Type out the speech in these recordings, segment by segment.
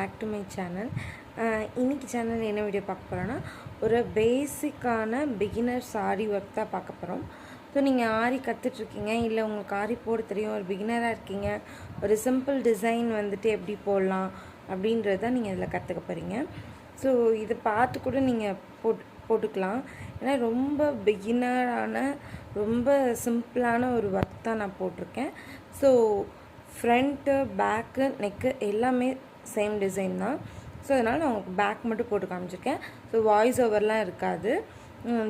Back to my channel. இன்றைக்கி channel என்ன video பார்க்க போகிறோன்னா, ஒரு பேசிக்கான பிகினர் ஆரி ஒர்க் தான் பார்க்க போகிறோம். ஸோ நீங்கள் ஆரி கற்றுட்ருக்கீங்க, இல்லை உங்களுக்கு ஆரி போட தெரியும், ஒரு பிகினராக இருக்கீங்க, ஒரு சிம்பிள் டிசைன் வந்துட்டு எப்படி போடலாம் அப்படின்றது தான் நீங்கள் இதில் கற்றுக்க போகிறீங்க. ஸோ இதை பார்த்து கூட நீங்கள் போட்டுக்கலாம். ஏன்னா ரொம்ப பிகினரான ரொம்ப சிம்பிளான ஒரு ஒர்க் தான் நான் போட்டிருக்கேன். ஸோ ஃப்ரண்ட்டு, பேக்கு, நெக்கு எல்லாமே சேம் டிசைன் தான். ஸோ அதனால் நான் உங்களுக்கு பேக் மட்டும் போட்டு காமிச்சிருக்கேன். ஸோ வாய்ஸ் ஓவர்லாம் இருக்காது.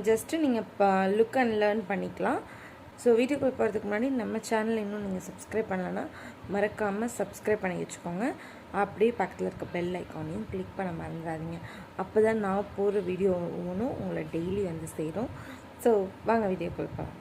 ஜஸ்ட்டு நீங்கள் இப்போ லுக் அண்ட் லேர்ன் பண்ணிக்கலாம். ஸோ வீடியோக்குள்ளே போகிறதுக்கு முன்னாடி நம்ம சேனல் இன்னும் நீங்கள் சப்ஸ்கிரைப் பண்ணலன்னா மறக்காமல் சப்ஸ்கிரைப் பண்ணி வச்சுக்கோங்க. அப்படியே பக்கத்தில் இருக்க பெல் ஐக்கானையும் கிளிக் பண்ண மறந்துடாதீங்க. அப்போ தான் நான் போகிற வீடியோ ஒவ்வொன்றும் உங்களை டெய்லி வந்து சேரும். ஸோ வாங்க வீடியோக்குள்ளே போகலாம்.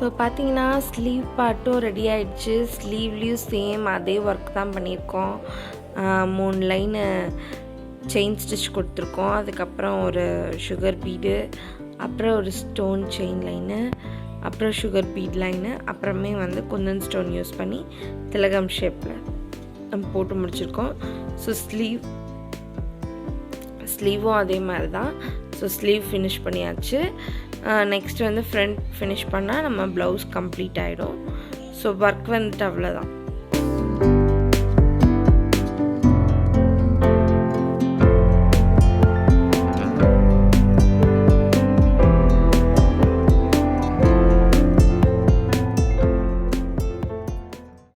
ஸோ பார்த்தீங்கன்னா ஸ்லீவ் பார்ட்டும் ரெடி ஆகிடுச்சு. ஸ்லீவ்லேயும் சேம் அதே ஒர்க் தான் பண்ணியிருக்கோம். 3 லைனு செயின் ஸ்டிச் கொடுத்துருக்கோம். அதுக்கப்புறம் ஒரு சுகர் பீடு, அப்புறம் ஒரு ஸ்டோன் செயின் லைனு, அப்புறம் சுகர் பீட் லைனு, அப்புறமே வந்து குந்தன் ஸ்டோன் யூஸ் பண்ணி திலகம் ஷேப்பில் போட்டு முடிச்சிருக்கோம். ஸோ ஸ்லீவும் அதே மாதிரி தான். ஸோ ஸ்லீவ் ஃபினிஷ் பண்ணியாச்சு. நெக்ஸ்ட் வந்து ஃப்ரண்ட் ஃபினிஷ் பண்ணால் நம்ம ப்ளவுஸ் கம்ப்ளீட் ஆகிடும். ஸோ ஒர்க் வந்துட்டு அவ்வளோதான்.